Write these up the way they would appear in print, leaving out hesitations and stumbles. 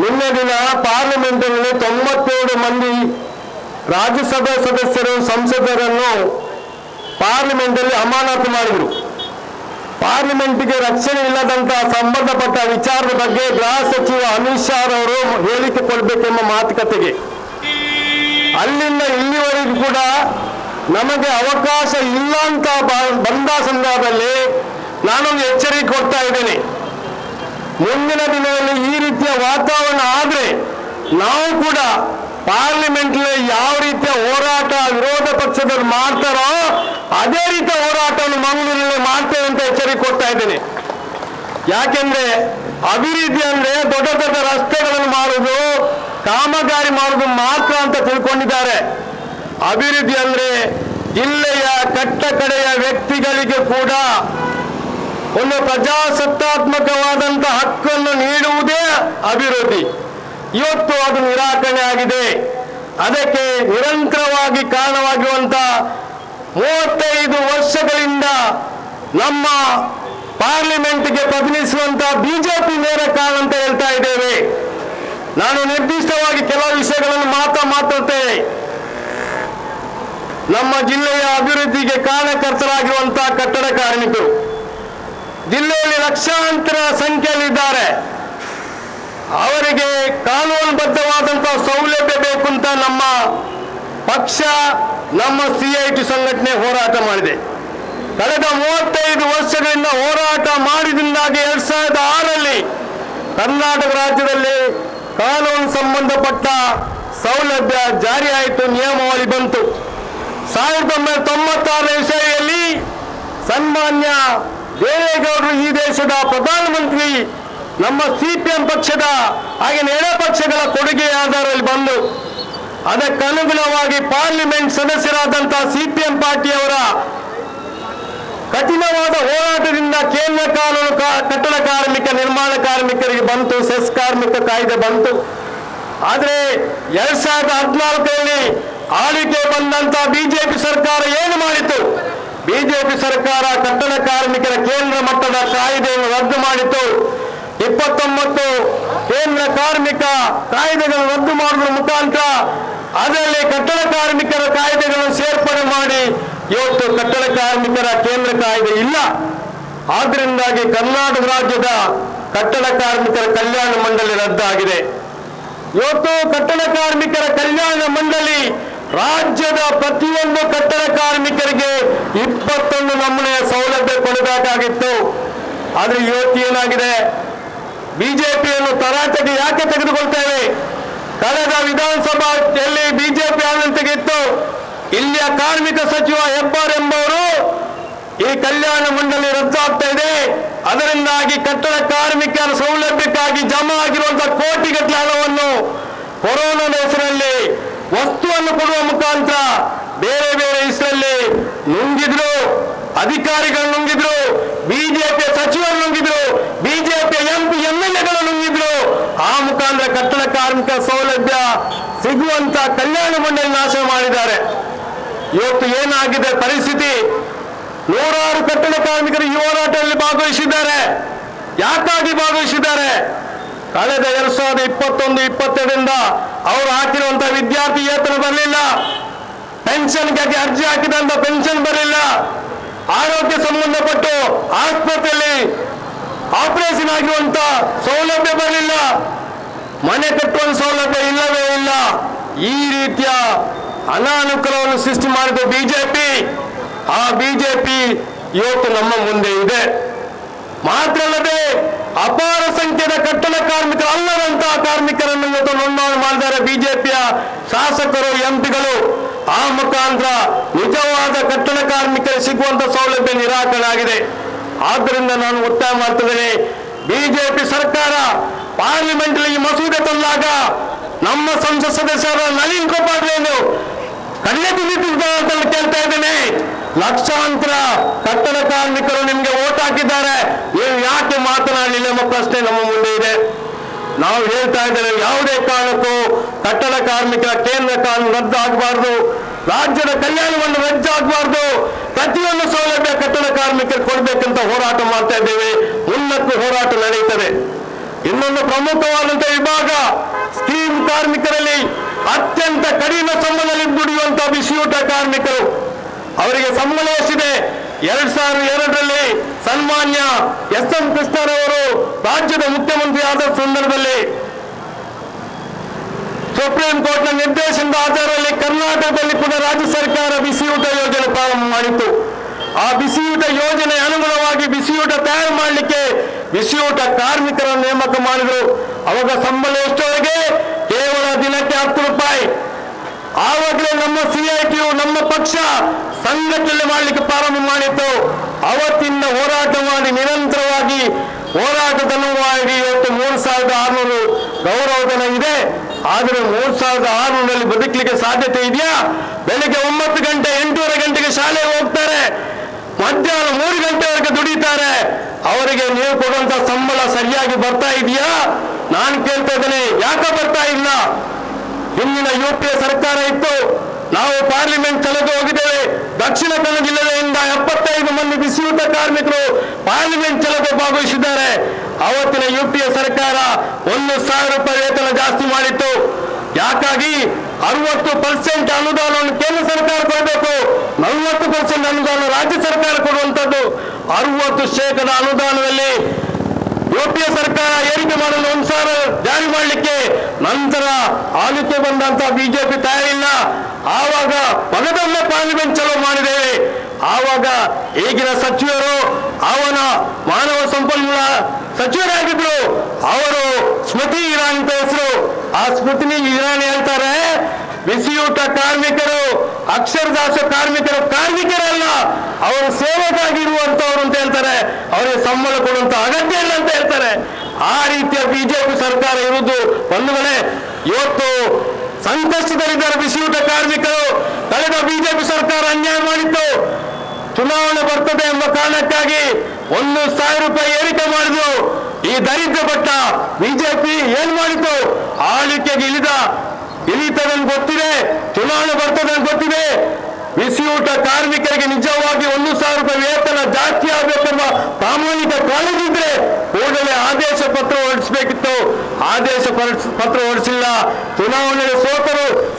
ನಿನ್ನೆ ದಿನ ಪಾರ್ಲಿಮೆಂಟ್ನಲ್ಲಿ 97 ಮಂದಿ ರಾಜ್ಯಸಭಾ ಸದಸ್ಯರು ಸಂಸದರನ್ನು ಪಾರ್ಲಿಮೆಂಟಲ್ಲಿ ಅಮಾನತು ಮಾಡಿದರು. ಪಾರ್ಲಿಮೆಂಟ್ಗೆ ರಕ್ಷಣೆ ಇಲ್ಲದಂತಹ ಸಂಬಂಧಪಟ್ಟ ವಿಚಾರದ ಬಗ್ಗೆ ಗೃಹ ಸಚಿವ ಅಮಿತ್ ಶಾ ಅವರು ಹೇಳಿಕೆ ಕೊಡಬೇಕೆಂಬ ಮಾತುಕತೆಗೆ ಅಲ್ಲಿಂದ ಇಲ್ಲಿವರೆಗೂ ಕೂಡ ನಮಗೆ ಅವಕಾಶ ಇಲ್ಲ ಅಂತ ಬಂದ ಸಂದರ್ಭದಲ್ಲಿ ನಾನೊಂದು ಎಚ್ಚರಿಕೆ ಕೊಡ್ತಾ ಇದ್ದೇನೆ. ಮುಂದಿನ ದಿನದಲ್ಲಿ ಈ ರೀತಿಯ ವಾತಾವರಣ ಆದರೆ ನಾವು ಕೂಡ ಪಾರ್ಲಿಮೆಂಟ್ ಯಾವ ರೀತಿಯ ಹೋರಾಟ ವಿರೋಧ ಪಕ್ಷದವರು ಮಾಡ್ತಾರೋ ಅದೇ ರೀತಿಯ ಹೋರಾಟವನ್ನು ಮಂಗಳೂರಿನಲ್ಲಿ ಮಾಡ್ತೇವೆ ಅಂತ ಎಚ್ಚರಿಕೆ ಕೊಡ್ತಾ ಇದ್ದೇನೆ. ಯಾಕೆಂದ್ರೆ ಅಭಿವೃದ್ಧಿ ಅಂದ್ರೆ ದೊಡ್ಡ ದೊಡ್ಡ ರಸ್ತೆಗಳನ್ನು ಮಾಡುವುದು ಕಾಮಗಾರಿ ಮಾಡುವುದು ಮಾತ್ರ ಅಂತ ತಿಳ್ಕೊಂಡಿದ್ದಾರೆ. ಅಭಿವೃದ್ಧಿ ಅಂದ್ರೆ ಜಿಲ್ಲೆಯ ಕಟ್ಟ ಕಡೆಯ ವ್ಯಕ್ತಿಗಳಿಗೆ ಕೂಡ ಒಂದು ಪ್ರಜಾಸತ್ತಾತ್ಮಕವಾದಂತಹ ಹಕ್ಕನ್ನು ನೀಡುವುದೇ ಅಭಿವೃದ್ಧಿ. ಇವತ್ತು ಅದು ನಿರಾಕರಣೆ ಆಗಿದೆ. ಅದಕ್ಕೆ ನಿರಂತರವಾಗಿ ಕಾರಣವಾಗಿರುವಂತಹ 35 ವರ್ಷಗಳಿಂದ ನಮ್ಮ ಪಾರ್ಲಿಮೆಂಟ್ಗೆ ಪ್ರತಿನಿಧಿಸುವಂತಹ ಬಿಜೆಪಿ ನೇರ ಕಾರಣ ಅಂತ ಹೇಳ್ತಾ ಇದ್ದೇವೆ. ನಾನು ನಿರ್ದಿಷ್ಟವಾಗಿ ಕೆಲವು ವಿಷಯಗಳನ್ನು ಮಾತಾಡ್ತೇನೆ. ನಮ್ಮ ಜಿಲ್ಲೆಯ ಅಭಿವೃದ್ಧಿಗೆ ಕಾರಣಕರ್ತರಾಗಿರುವಂತಹ ಕಟ್ಟಡ ಕಾರ್ಮಿಕರು ಜಿಲ್ಲೆಯಲ್ಲಿ ಲಕ್ಷಾಂತರ ಸಂಖ್ಯೆಯಲ್ಲಿದ್ದಾರೆ. ಅವರಿಗೆ ಕಾನೂನುಬದ್ಧವಾದಂತಹ ಸೌಲಭ್ಯ ಬೇಕು ಅಂತ ನಮ್ಮ ಪಕ್ಷ ನಮ್ಮ CIT ಸಂಘಟನೆ ಹೋರಾಟ ಮಾಡಿದೆ. ಕಳೆದ 35 ವರ್ಷಗಳಿಂದ ಹೋರಾಟ ಮಾಡಿದಿಂದಾಗಿ 2006ರಲ್ಲಿ ಕರ್ನಾಟಕ ರಾಜ್ಯದಲ್ಲಿ ಕಾನೂನು ಸಂಬಂಧಪಟ್ಟ ಸೌಲಭ್ಯ ಜಾರಿಯಾಯಿತು, ನಿಯಮಾವಳಿ ಬಂತು. 1996ನೇ ಇಸವಿಯಲ್ಲಿ ಸನ್ಮಾನ್ಯ ದೇವೇಗೌಡರು ಈ ದೇಶದ ಪ್ರಧಾನಮಂತ್ರಿ ನಮ್ಮ CPM ಪಕ್ಷದ ಹಾಗೆ ಎಡ ಪಕ್ಷಗಳ ಕೊಡುಗೆ ಆಧಾರದಲ್ಲಿ ಬಂದು ಅದಕ್ಕನುಗುಣವಾಗಿ ಪಾರ್ಲಿಮೆಂಟ್ ಸದಸ್ಯರಾದಂತಹ CPM ಪಾರ್ಟಿಯವರ ಕಠಿಣವಾದ ಹೋರಾಟದಿಂದ ಕೇಂದ್ರ ಕಾನೂನು ಕಟ್ಟಡ ಕಾರ್ಮಿಕ ನಿರ್ಮಾಣ ಕಾರ್ಮಿಕರಿಗೆ ಬಂತು, ಸೆಸ್ ಕಾರ್ಮಿಕ ಕಾಯ್ದೆ ಬಂತು. ಆದರೆ 2014ರಲ್ಲಿ ಆಳ್ವಿಕೆ ಬಂದಂತಹ ಬಿಜೆಪಿ ಸರ್ಕಾರ ಏನು ಮಾಡಿತು? ಬಿಜೆಪಿ ಸರ್ಕಾರ ಕಟ್ಟಡ ಕಾರ್ಮಿಕರ ಕೇಂದ್ರ ಮಟ್ಟದ ಕಾಯ್ದೆಯನ್ನು ರದ್ದು ಮಾಡಿತು. 29 ಕೇಂದ್ರ ಕಾರ್ಮಿಕ ಕಾಯ್ದೆಗಳನ್ನು ರದ್ದು ಮಾಡುವ ಮುಖಾಂತರ ಅದರಲ್ಲಿ ಕಟ್ಟಡ ಕಾರ್ಮಿಕರ ಕಾಯ್ದೆಗಳನ್ನು ಸೇರ್ಪಡೆ ಮಾಡಿ ಇವತ್ತು ಕಟ್ಟಡ ಕಾರ್ಮಿಕರ ಕೇಂದ್ರ ಕಾಯ್ದೆ ಇಲ್ಲ. ಆದ್ದರಿಂದಾಗಿ ಕರ್ನಾಟಕ ರಾಜ್ಯದ ಕಟ್ಟಡ ಕಾರ್ಮಿಕರ ಕಲ್ಯಾಣ ಮಂಡಳಿ ರದ್ದಾಗಿದೆ. ಇವತ್ತು ಕಟ್ಟಡ ಕಾರ್ಮಿಕರ ಕಲ್ಯಾಣ ಮಂಡಳಿ ರಾಜ್ಯದ ಪ್ರತಿಯೊಂದು ಕಟ್ಟಡ ಕಾರ್ಮಿಕರಿಗೆ 21 ನಮೂನೆಯ ಸೌಲಭ್ಯ ಕೊಡಬೇಕಾಗಿತ್ತು. ಆದ್ರೆ ಇವತ್ತು ಏನಾಗಿದೆ? ಬಿಜೆಪಿಯನ್ನು ತರಾಟೆಗೆ ಯಾಕೆ ತೆಗೆದುಕೊಳ್ತೇವೆ? ಕಳೆದ ವಿಧಾನಸಭೆಯಲ್ಲಿ ಬಿಜೆಪಿ ಆಡಳಿತಗಿತ್ತು. ಇಲ್ಲಿಯ ಕಾರ್ಮಿಕ ಸಚಿವ ಹೆಬ್ಬಾರ್ ಎಂಬವರು ಈ ಕಲ್ಯಾಣ ಮಂಡಳಿ ರದ್ದಾಗ್ತಾ ಇದೆ, ಅದರಿಂದಾಗಿ ಕಟ್ಟಡ ಕಾರ್ಮಿಕರ ಸೌಲಭ್ಯಕ್ಕಾಗಿ ಜಮಾ ಆಗಿರುವಂತಹ ಕೋಟಿಗಟ್ಟಲೆ ಹಣವನ್ನು ಕೊರೋನಾದ ಹೆಸರಲ್ಲಿ ವಸ್ತುವನ್ನು ಕೊಡುವ ಮುಖಾಂತರ ಬೇರೆ ಬೇರೆ ಹೆಸರಲ್ಲಿ ನುಂಗಿದ್ರು, ಅಧಿಕಾರಿಗಳು ನುಂಗಿದ್ರು, ಬಿಜೆಪಿ ಸಚಿವರು ನುಂಗಿದ್ರು, ಬಿಜೆಪಿ MP MLAಗಳು ನುಂಗಿದ್ರು. ಆ ಮುಖಾಂತರ ಕಟ್ಟಡ ಕಾರ್ಮಿಕ ಸೌಲಭ್ಯ ಸಿಗುವಂತ ಕಲ್ಯಾಣ ಮಂಡಳಿ ನಾಶ ಮಾಡಿದ್ದಾರೆ. ಇವತ್ತು ಏನಾಗಿದೆ ಪರಿಸ್ಥಿತಿ? ನೂರಾರು ಕಟ್ಟಡ ಕಾರ್ಮಿಕರು ಈ ಹೋರಾಟದಲ್ಲಿ ಭಾಗವಹಿಸಿದ್ದಾರೆ. ಯಾಕಾಗಿ ಭಾಗವಹಿಸಿದ್ದಾರೆ? ಕಳೆದ 2021-22ರಿಂದ ಅವರು ಹಾಕಿರುವಂತಹ ವಿದ್ಯಾರ್ಥಿ ವೇತನ ಬರಲಿಲ್ಲ, ಪೆನ್ಷನ್ಗಾಗಿ ಅರ್ಜಿ ಹಾಕಿದಂತ ಪೆನ್ಷನ್ ಬರಲಿಲ್ಲ, ಆರೋಗ್ಯ ಸಂಬಂಧಪಟ್ಟು ಆಸ್ಪತ್ರೆಯಲ್ಲಿ ಆಪರೇಷನ್ ಆಗಿರುವಂತ ಸೌಲಭ್ಯ ಬರಲಿಲ್ಲ, ಮನೆ ಕಟ್ಟುವ ಸೌಲಭ್ಯ ಇಲ್ಲವೇ ಇಲ್ಲ. ಈ ರೀತಿಯ ಅನಾನುಕೂಲವನ್ನು ಸೃಷ್ಟಿ ಮಾಡಿದ ಬಿಜೆಪಿ, ಆ ಬಿಜೆಪಿ ಇವತ್ತು ನಮ್ಮ ಮುಂದೆ ಇದೆ. ಮಾತ್ರ ಅಲ್ಲದೆ ಅಪಾರ ಸಂಖ್ಯೆಯ ಕಟ್ಟಡ ಕಾರ್ಮಿಕರು ಅಲ್ಲದಂತಹ ಕಾರ್ಮಿಕರನ್ನು ಇವತ್ತು ನೋಂದಣಿ ಮಾಡಿದ್ದಾರೆ ಬಿಜೆಪಿಯ ಶಾಸಕರು MPಗಳು. ಆ ಮುಖಾಂತರ ನಿಜವಾದ ಕಟ್ಟಡ ಕಾರ್ಮಿಕರಿಗೆ ಸಿಗುವಂತ ಸೌಲಭ್ಯ ನಿರಾಕರಣೆ ಆಗಿದೆ. ಆದ್ದರಿಂದ ನಾನು ಒತ್ತಾಯ ಮಾಡ್ತಿದ್ದೇನೆ, ಬಿಜೆಪಿ ಸರ್ಕಾರ ಪಾರ್ಲಿಮೆಂಟ್ ಈ ಮಸೂದೆ ತಂದಾಗ ನಮ್ಮ ಸಂಸತ್ ಸದಸ್ಯರ ನಳಿನ್ ಕುಮಾರ್ ಕಣ್ಣೆ ಬಿದ್ದಿದ್ದಾರೆ ಅಂತ ಕೇಳ್ತಾ ಇದ್ದೇನೆ. ಲಕ್ಷಾಂತರ ಕಟ್ಟಡ ಕಾರ್ಮಿಕರು ನಿಮ್ಗೆ ಓಟ್ ಹಾಕಿದ್ದಾರೆ, ನೀವು ಯಾಕೆ ಮಾತನಾಡಲಿಲ್ಲ ಎಂಬ ಪ್ರಶ್ನೆ ನಮ್ಮ ಮುಂದೆ ಇದೆ. ನಾವು ಹೇಳ್ತಾ ಇದ್ದೇವೆ, ಯಾವುದೇ ಕಾರಣಕ್ಕೂ ಕಟ್ಟಡ ಕಾರ್ಮಿಕರ ಕೇಂದ್ರ ಕಾನೂನು ರದ್ದಾಗಬಾರ್ದು, ರಾಜ್ಯದ ಕಲ್ಯಾಣ ಮಂಡಳಿ ರದ್ದಾಗಬಾರ್ದು. ಪ್ರತಿಯೊಂದು ಸೌಲಭ್ಯ ಕಟ್ಟಡ ಕಾರ್ಮಿಕರು ಕೊಡಬೇಕಂತ ಹೋರಾಟ ಮಾಡ್ತಾ ಇದ್ದೇವೆ. ಉನ್ನತ ಹೋರಾಟ ನಡೆಯುತ್ತದೆ. ಇನ್ನೊಂದು ಪ್ರಮುಖವಾದಂತಹ ವಿಭಾಗ ಸ್ಕೀಮ್ ಕಾರ್ಮಿಕರಲ್ಲಿ ಅತ್ಯಂತ ಕಡಿಮೆ ಸಂಬಳದಲ್ಲಿ ದುಡಿಯುವಂತಹ ಬಿಸಿಯೂಟ ಕಾರ್ಮಿಕರು. ಅವರಿಗೆ ಸಂಬಳ ಎಷ್ಟಿದೆ? 2002ರಲ್ಲಿ ಸನ್ಮಾನ್ಯ ಎಸ್.ಎಂ. ಕೃಷ್ಣರವರು ರಾಜ್ಯದ ಮುಖ್ಯಮಂತ್ರಿ ಆದ ಸಂದರ್ಭದಲ್ಲಿ ಸುಪ್ರೀಂ ಕೋರ್ಟ್ನ ನಿರ್ದೇಶನದ ಆಧಾರದಲ್ಲಿ ಕರ್ನಾಟಕದಲ್ಲಿ ಕೂಡ ರಾಜ್ಯ ಸರ್ಕಾರ ಬಿಸಿಯೂಟ ಯೋಜನೆ ಪ್ರಾರಂಭ ಮಾಡಿತ್ತು. ಆ ಬಿಸಿಯೂಟ ಯೋಜನೆ ಅನುಗುಣವಾಗಿ ಬಿಸಿಯೂಟ ತಯಾರು ಮಾಡಲಿಕ್ಕೆ ಬಿಸಿಯೂಟ ಕಾರ್ಮಿಕರನ್ನು ನೇಮಕ ಮಾಡಿದರು. ಅವಾಗ ಸಂಬಳ ಎಷ್ಟವರೆಗೆ? ಕೇವಲ ದಿನಕ್ಕೆ 10 ರೂಪಾಯಿ. ಆವಾಗಲೇ ನಮ್ಮ CITU ನಮ್ಮ ಪಕ್ಷ ಸಂಘಟನೆ ಮಾಡಲಿಕ್ಕೆ ಪ್ರಾರಂಭ ಮಾಡಿತ್ತು. ಅವತ್ತಿಂದ ಹೋರಾಟ ಮಾಡಿ ನಿರಂತರವಾಗಿ ಹೋರಾಟದ ಅನುಭವವಾಗಿ ಇವತ್ತು 3600 ಗೌರವಧನ ಇದೆ. ಆದರೆ 3600ರಲ್ಲಿ ಬದುಕಲಿಕ್ಕೆ ಸಾಧ್ಯತೆ ಇದೆಯಾ? ಬೆಳಿಗ್ಗೆ 9 ಗಂಟೆ 8:30 ಗಂಟೆಗೆ ಶಾಲೆಗೆ ಹೋಗ್ತಾರೆ, ಮಧ್ಯಾಹ್ನ 3 ಗಂಟೆವರೆಗೆ ದುಡಿತಾರೆ. ಅವರಿಗೆ ನೀವು ಕೊಡುವಂತ ಸಂಬಳ ಸರಿಯಾಗಿ ಬರ್ತಾ ಇದೆಯಾ? ನಾನು ಕೇಳ್ತಾ ಇದ್ದೇನೆ, ಯಾಕೆ ಬರ್ತಾ ಇಲ್ಲ? ಹಿಂದಿನ UPA ಸರ್ಕಾರ ಇತ್ತು, ನಾವು ಪಾರ್ಲಿಮೆಂಟ್ ಕಳೆದು ಹೋಗಿದ್ದೇವೆ. ದಕ್ಷಿಣ ಕನ್ನಡ ಜಿಲ್ಲೆಯಿಂದ 75 ಮಂದಿ ಬಿಸಿಯೂಟ ಕಾರ್ಮಿಕರು ಪಾರ್ಲಿಮೆಂಟ್ ಕಳೆದು ಭಾಗವಹಿಸಿದ್ದಾರೆ. ಅವತ್ತಿನ UPA ಸರ್ಕಾರ 1,000 ರೂಪಾಯಿ ವೇತನ ಜಾಸ್ತಿ ಮಾಡಿತ್ತು. ಯಾಕಾಗಿ? 60% ಅನುದಾನವನ್ನು ಕೇಂದ್ರ ಸರ್ಕಾರ ಕೊಡಬೇಕು, 40% ಅನುದಾನ ರಾಜ್ಯ ಸರ್ಕಾರ ಕೊಡುವಂಥದ್ದು. 60% ಅನುದಾನದಲ್ಲಿ UPA ಸರ್ಕಾರ ಏರಿಕೆ ಮಾಡಲು 1,000 ಜಾರಿ ಮಾಡಲಿಕ್ಕೆ ನಂತರ ಆಳ್ವಿಕೆ ಬಂದಂತ ಬಿಜೆಪಿ ತಯಾರಿಲ್ಲ. ಆವಾಗ ಮಗದೊಮ್ಮೆ ಪಾರ್ಲಿಮೆಂಟ್ ಚಲೋ ಮಾಡಿದ್ದೇವೆ. ಆವಾಗ ಈಗಿನ ಸಚಿವರು ಅವನ ಮಾನವ ಸಂಪನ್ಮೂಲ ಸಚಿವರಾಗಿದ್ರು, ಅವರು ಸ್ಮೃತಿ ಇರಾನಿ ಅಂತ ಹೆಸರು. ಆ ಸ್ಮೃತಿ ಇರಾನಿ ಹೇಳ್ತಾರೆ, ಬಿಸಿಯೂಟ ಕಾರ್ಮಿಕರು ಅಕ್ಷರದಾಸ ಕಾರ್ಮಿಕರಲ್ಲ, ಅವರು ಸೇವೆಗಾಗಿರುವಂತವ್ರು ಅಂತ ಹೇಳ್ತಾರೆ. ಅವರಿಗೆ ಸಂಬಳ ಕೊಡುವಂತ ಅಗತ್ಯ ಇಲ್ಲ ಅಂತ ಹೇಳ್ತಾರೆ. ಆ ರೀತಿಯ ಬಿಜೆಪಿ ಸರ್ಕಾರ ಇರುವುದು ಬಂಧುಗಳೇ. ಇವತ್ತು ಸಂಕಷ್ಟದಲ್ಲಿದ್ದಾರೆ ಬಿಸಿಯೂಟ ಕಾರ್ಮಿಕರು. ಕಳೆದ ಬಿಜೆಪಿ ಸರ್ಕಾರ ಅನ್ಯಾಯ ಮಾಡಿತ್ತು. ಚುನಾವಣೆ ಬರ್ತದೆ ಎಂಬ ಕಾರಣಕ್ಕಾಗಿ 1,000 ರೂಪಾಯಿ ಏರಿಕೆ ಮಾಡಿದ್ರು. ಈ ದರಿದ್ರ ಪಟ್ಟ ಬಿಜೆಪಿ ಏನ್ ಮಾಡಿತು? ಆಳ್ವಿಕೆಗೆ ಇಳಿತದನ್ನು ಗೊತ್ತಿದೆ, ಚುನಾವಣೆ ಬರ್ತದೆ ಗೊತ್ತಿದೆ. ಬಿಸಿಯೂಟ ಕಾರ್ಮಿಕರಿಗೆ ನಿಜವಾಗಿ 1,000 ರೂಪಾಯಿ ವೇತನ ಜಾಸ್ತಿ ಆಗಬೇಕೆಂಬ ಪ್ರಾಮಾಣಿಕ ಕಾಳಜಿದ್ರೆ ಕೂಡಲೇ ಆದೇಶ ಪತ್ರ ಹೊರಡಿಸಬೇಕಿತ್ತು. ಆದೇಶ ಪತ್ರ ಹೊರಡಿಸಿಲ್ಲ. ಚುನಾವಣೆಯಲ್ಲಿ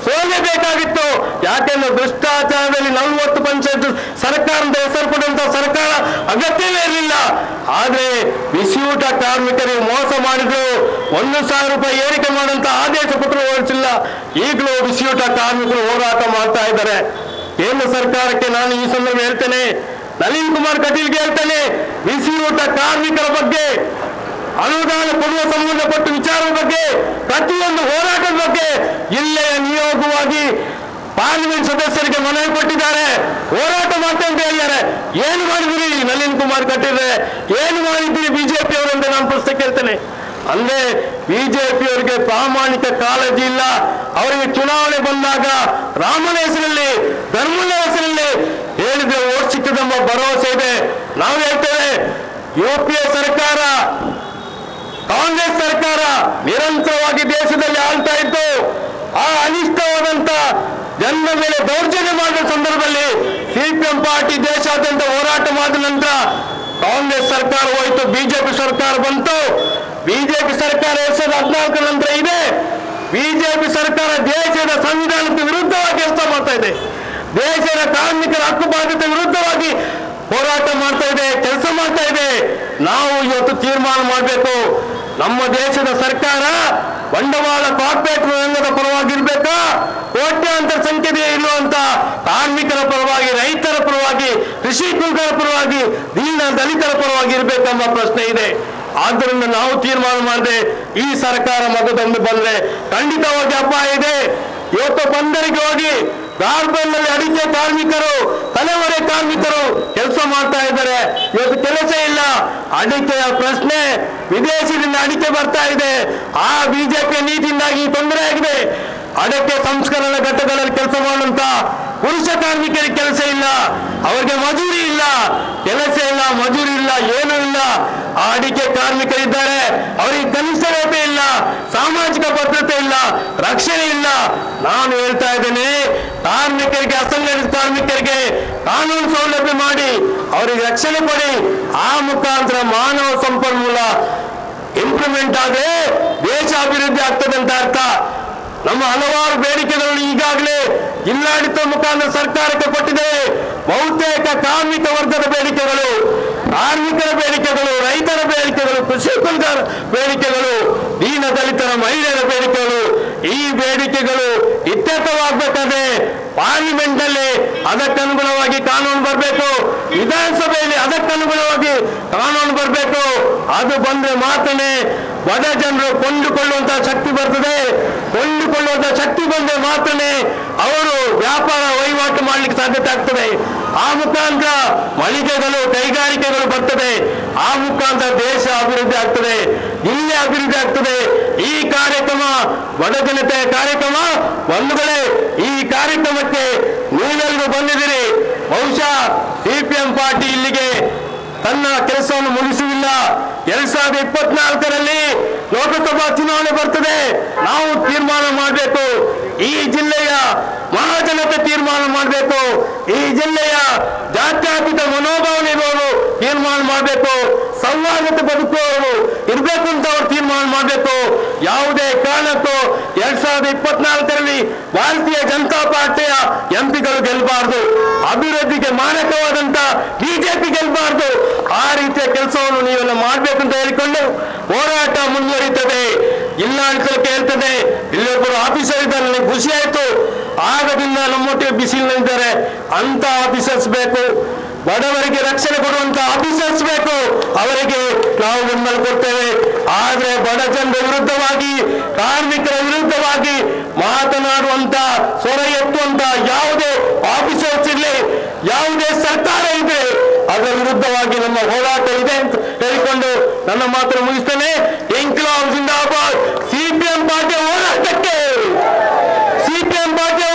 ಸೋಲಬೇಕಾಗಿತ್ತು. ಯಾಕೆಂದ್ರೆ ಭ್ರಷ್ಟಾಚಾರದಲ್ಲಿ 40% ಸರ್ಕಾರದ ಹೆಸರು ಕೊಡುವಂತಹ ಸರ್ಕಾರ ಅಗತ್ಯವೇ ಇರಲಿಲ್ಲ. ಆದ್ರೆ ಬಿಸಿಯೂಟ ಕಾರ್ಮಿಕರಿಗೆ ಮೋಸ ಮಾಡಿದ್ರು. 1,000 ರೂಪಾಯಿ ಏರಿಕೆ ಮಾಡುವಂತ ಆದೇಶ ಪತ್ರ ಹೊರಡಿಸಿಲ್ಲ. ಈಗಲೂ ಬಿಸಿಯೂಟ ಕಾರ್ಮಿಕರು ಹೋರಾಟ ಮಾಡ್ತಾ ಇದ್ದಾರೆ. ಕೇಂದ್ರ ಸರ್ಕಾರಕ್ಕೆ ನಾನು ಈ ಸಂದರ್ಭ ಹೇಳ್ತೇನೆ, ನಳಿನ್ ಕುಮಾರ್ ಕಟೀಲ್ಗೆ ಹೇಳ್ತೇನೆ, ಬಿಸಿಯೂಟ ಕಾರ್ಮಿಕರ ಬಗ್ಗೆ ಅನುದಾನ ಕೊಡುವ ಸಂಬಂಧಪಟ್ಟ ವಿಚಾರದ ಬಗ್ಗೆ, ಪ್ರತಿಯೊಂದು ಹೋರಾಟದ ಬಗ್ಗೆ ಜಿಲ್ಲೆಯ ನಿಯೋಗವಾಗಿ ಪಾರ್ಲಿಮೆಂಟ್ ಸದಸ್ಯರಿಗೆ ಮನವಿ ಕೊಟ್ಟಿದ್ದಾರೆ. ಹೋರಾಟ ಮಾಡ್ತಾ ಅಂತ ಹೇಳಿದ್ದಾರೆ. ಏನು ಮಾಡಿದ್ರಿ ನಳಿನ್ ಕುಮಾರ್ ಕಟೀಲ್? ಏನು ಮಾಡಿದ್ರಿ ಬಿಜೆಪಿ ಅವರು ಅಂತ ನಾನು ಪ್ರಶ್ನೆ ಕೇಳ್ತೇನೆ. ಅಂದ್ರೆ ಬಿಜೆಪಿಯವರಿಗೆ ಪ್ರಾಮಾಣಿಕ ಕಾಳಜಿ ಇಲ್ಲ. ಅವರಿಗೆ ಚುನಾವಣೆ ಬಂದಾಗ ರಾಮನ ಹೆಸರಲ್ಲಿ ಧರ್ಮದ ಹೆಸರಲ್ಲಿ ಹೇಳಿದ್ರೆ ಓಟ್ ಸಿಕ್ಕದೆಂಬ ಭರವಸೆ ಇದೆ. ನಾವು ಹೇಳ್ತೇವೆ, UPA ಸರ್ಕಾರ ಕಾಂಗ್ರೆಸ್ ಸರ್ಕಾರ ನಿರಂತರವಾಗಿ ದೇಶದಲ್ಲಿ ಆಳ್ತಾ ಇತ್ತು. ಆ ಅನಿಷ್ಟವಾದಂತ ಜನರ ಮೇಲೆ ದೌರ್ಜನ್ಯ ಮಾಡಿದ ಸಂದರ್ಭದಲ್ಲಿ CPM ಪಾರ್ಟಿ ದೇಶಾದ್ಯಂತ ಹೋರಾಟ ಮಾಡಿದ ನಂತರ ಕಾಂಗ್ರೆಸ್ ಸರ್ಕಾರ ಹೋಯಿತು, ಬಿಜೆಪಿ ಸರ್ಕಾರ ಬಂತು. ಬಿಜೆಪಿ ಸರ್ಕಾರ 2014 ನಂತರ ಇದೆ. ಬಿಜೆಪಿ ಸರ್ಕಾರ ದೇಶದ ಸಂವಿಧಾನಕ್ಕೆ ವಿರುದ್ಧವಾಗಿ ಕೆಲಸ ಮಾಡ್ತಾ ಇದೆ. ದೇಶದ ಕಾರ್ಮಿಕರ ಹಕ್ಕು ಬಾಧ್ಯತೆ ವಿರುದ್ಧವಾಗಿ ಹೋರಾಟ ಮಾಡ್ತಾ ಇದೆ, ಕೆಲಸ ಮಾಡ್ತಾ ಇದೆ. ನಾವು ಇವತ್ತು ತೀರ್ಮಾನ ಮಾಡಬೇಕು, ನಮ್ಮ ದೇಶದ ಸರ್ಕಾರ ಬಂಡವಾಳ ಕಾರ್ಪೊರೇಟ್ ರಂಗದ ಪರವಾಗಿರ್ಬೇಕಾ, ಕೋಟ್ಯಾಂತರ ಸಂಖ್ಯೆಯಲ್ಲಿ ಇರುವಂತ ಕಾರ್ಮಿಕರ ಪರವಾಗಿ, ರೈತರ ಪರವಾಗಿ, ಕೃಷಿ ಕುಲಕರ ಪರವಾಗಿ, ದೀನ ದಲಿತರ ಪರವಾಗಿ ಇರಬೇಕೆಂಬ ಪ್ರಶ್ನೆ ಇದೆ. ಆದ್ದರಿಂದ ನಾವು ತೀರ್ಮಾನ ಮಾಡಿದೆ, ಈ ಸರ್ಕಾರ ಮಗದೊಮ್ಮೆ ಬಂದ್ರೆ ಖಂಡಿತವಾಗಿ ಅಪಾಯ ಇದೆ. ಇವತ್ತು ಬಂದರಿಗೆ ಹೋಗಿ ಗಾರ್ಬನ್ನಲ್ಲಿ ಅಡಿಕೆ ಕಾರ್ಮಿಕರು, ತಲೆಮರೆ ಕಾರ್ಮಿಕರು ಕೆಲಸ ಮಾಡ್ತಾ ಇದ್ದಾರೆ. ಇವತ್ತು ಕೆಲಸ ಇಲ್ಲ. ಅಡಿಕೆಯ ಪ್ರಶ್ನೆ, ವಿದೇಶದಿಂದ ಅಡಿಕೆ ಬರ್ತಾ ಇದೆ. ಆ ಬಿಜೆಪಿಯ ನೀತಿಯಿಂದಾಗಿ ತೊಂದರೆ ಆಗಿದೆ. ಅಡಿಕೆ ಸಂಸ್ಕರಣಾ ಘಟಕಗಳಲ್ಲಿ ಕೆಲಸ ಮಾಡುವಂತ ಪುರುಷ ಕಾರ್ಮಿಕರಿಗೆ ಕೆಲಸ ಇಲ್ಲ, ಅವರಿಗೆ ಮಜೂರಿ ಇಲ್ಲ, ಕೆಲಸ ಇಲ್ಲ, ಮಜೂರಿ ಇಲ್ಲ, ಏನೂ ಇಲ್ಲ. ಆ ಅಡಿಕೆ ಕಾರ್ಮಿಕರಿದ್ದಾರೆ, ಅವರಿಗೆ ಕನಿಷ್ಠ ವೇತನ ಇಲ್ಲ, ಸಾಮಾಜಿಕ ಭದ್ರತೆ ಇಲ್ಲ, ರಕ್ಷಣೆ ಇಲ್ಲ. ನಾನು ಹೇಳ್ತಾ ಇದ್ದೇನೆ, ಕಾರ್ಮಿಕರಿಗೆ, ಅಸಂಘಟಿತ ಕಾರ್ಮಿಕರಿಗೆ ಕಾನೂನು ಸೌಲಭ್ಯ ಮಾಡಿ ಅವರಿಗೆ ರಕ್ಷಣೆ ಕೊಡಿ. ಆ ಮುಖಾಂತರ ಮಾನವ ಸಂಪನ್ಮೂಲ ಇಂಪ್ಲಿಮೆಂಟ್ ಆದರೆ ದೇಶ ಅಭಿವೃದ್ಧಿ ಆಗ್ತದೆ ಅಂತ ಅರ್ಥ. ನಮ್ಮ ಹಲವಾರು ಬೇಡಿಕೆಗಳನ್ನು ಈಗಾಗಲೇ ಜಿಲ್ಲಾಡಳಿತ ಮುಖಾಂತರ ಸರ್ಕಾರಕ್ಕೆ ಕೊಟ್ಟಿದ್ದೇವೆ. ಬಹುತೇಕ ಕಾರ್ಮಿಕ ವರ್ಗದ ಬೇಡಿಕೆಗಳು, ಕಾರ್ಮಿಕರ ಬೇಡಿಕೆಗಳು, ರೈತರ ಬೇಡಿಕೆಗಳು, ಕೃಷಿ ಬೇಡಿಕೆಗಳು, ದೀನ ದಲಿತರ ಮಹಿಳೆಯರ ಬೇಡಿಕೆಗಳು, ಈ ಬೇಡಿಕೆಗಳು ಇತ್ಯರ್ಥವಾಗಬೇಕಾದ್ರೆ ಪಾರ್ಲಿಮೆಂಟ್ ನಲ್ಲಿ ಅದಕ್ಕನುಗುಣವಾಗಿ ಕಾನೂನು ಬರಬೇಕು, ವಿಧಾನಸಭೆಯಲ್ಲಿ ಅದಕ್ಕನುಗುಣವಾಗಿ ಕಾನೂನು ಬರಬೇಕು. ಅದು ಬಂದ್ರೆ ಮಾತ್ರನೇ ಬಡ ಜನರು ಕೊಂಡುಕೊಳ್ಳುವಂತಹ ಶಕ್ತಿ ಬರ್ತದೆ. ಕೊಂಡುಕೊಳ್ಳುವಂತಹ ಶಕ್ತಿ ಬಂದ್ರೆ ಮಾತ್ರನೇ ಅವರು ವ್ಯಾಪಾರ ವಹಿವಾಟು ಮಾಡ್ಲಿಕ್ಕೆ ಸಾಧ್ಯತೆ ಆಗ್ತದೆ. ಆ ಮುಖಾಂತರ ಮಳಿಗೆಗಳು, ಕೈಗಾರಿಕೆಗಳು ಬರ್ತದೆ. ಆ ಮುಖಾಂತರ ದೇಶ ಅಭಿವೃದ್ಧಿ ಆಗ್ತದೆ, ಜಿಲ್ಲೆ ಅಭಿವೃದ್ಧಿ ಆಗ್ತದೆ. ಈ ಕಾರ್ಯಕ್ರಮ ಬಡ ಜನತೆಯ ಕಾರ್ಯಕ್ರಮ. ಬಂಧುಗಳೇ, ಈ ಕಾರ್ಯಕ್ರಮಕ್ಕೆ ನೀವೆಲ್ಲರೂ ಬಂದಿದ್ದೀರಿ. ಬಹುಶಃ ಸಿಪಿಎಂ ಪಾರ್ಟಿ ಇಲ್ಲಿಗೆ ತನ್ನ ಕೆಲಸವನ್ನು ಮುಗಿಸುವುದಿಲ್ಲ. 2024ರಲ್ಲಿ ಲೋಕಸಭಾ ಚುನಾವಣೆ ಬರ್ತದೆ. ನಾವು ತೀರ್ಮಾನ ಮಾಡಬೇಕು. ಈ ಜಿಲ್ಲೆಯ ಮಹಾಜನತೆ ತೀರ್ಮಾನ ಮಾಡಬೇಕು. ಈ ಜಿಲ್ಲೆಯ ಜಾತ್ಯತೀತ ಮನೋಭಾವನೆ ಇರುವವರು ತೀರ್ಮಾನ ಮಾಡಬೇಕು. ಸೌಹಾರ್ದತೆ ಬದುಕುವವರು ಇರಬೇಕು ಅಂತ ಅವರು ತೀರ್ಮಾನ ಮಾಡಬೇಕು. ಯಾವುದೇ ಕಾರಣಕ್ಕೂ 2024ರಲ್ಲಿ ಭಾರತೀಯ ಜನತಾ ಪಾರ್ಟಿಯ ಎಂಪಿಗಳು ಗೆಲ್ಲಬಾರದು. ಅಭಿವೃದ್ಧಿಗೆ ಮಾರಕವಾದಂತ ಬಿಜೆಪಿ ಗೆಲ್ಲಬಾರದು. ಆ ರೀತಿಯ ಕೆಲಸವನ್ನು ನೀವೆಲ್ಲ ಮಾಡಬೇಕು ಅಂತ ಹೇಳಿಕೊಂಡು ಹೋರಾಟ ಮುಂದುವರಿಯುತ್ತದೆ. ಜಿಲ್ಲಾಡಳಿತಕ್ಕೆ ಹೇಳ್ತದೆ. ಇಲ್ಲೊಬ್ಬರು ಆಫೀಸರ್ ಇದ್ದಾರೆ, ನನಗೆ ಖುಷಿ ಆಯ್ತು. ಆಗದಿಂದ ನಮ್ಮೊಟ್ಟಿಗೆ ಬಿಸಿಲಿನಿದ್ದಾರೆ ಅಂತ ಆಫೀಸರ್ಸ್ ಬೇಕು. ಬಡವರಿಗೆ ರಕ್ಷಣೆ ಕೊಡುವಂತ ಆಫೀಸರ್ಸ್ ಬೇಕು. ಅವರಿಗೆ ನಾವು ಬೆಂಬಲ ಕೊಡ್ತೇವೆ. ಆದ್ರೆ ಬಡ ಜನರ ವಿರುದ್ಧವಾಗಿ, ಕಾರ್ಮಿಕರ ವಿರುದ್ಧವಾಗಿ ಮಾತನಾಡುವಂತ, ಸ್ವರ ಎತ್ತುವಂತ ಯಾವುದೇ ಆಫೀಸರ್ಸ್ ಇರಲಿ, ಯಾವುದೇ ಸರ್ಕಾರ ಇದೆ, ಅದರ ವಿರುದ್ಧವಾಗಿ ನಮ್ಮ ಹೋರಾಟ ಇದೆ ಅಂತ ಹೇಳಿಕೊಂಡು ನನ್ನ ಮಾತನ್ನು ಮುಗಿಸ್ತೇನೆ. ಇನ್ಕ್ಲಾಬ್ ಜಿಂದಾಬಾದ್. ಸಿಪಿಎಂ ಪಾರ್ಟಿಯ ಹೋರಾಟಕ್ಕೆ, ಸಿಪಿಎಂ ಪಾರ್ಟಿಯ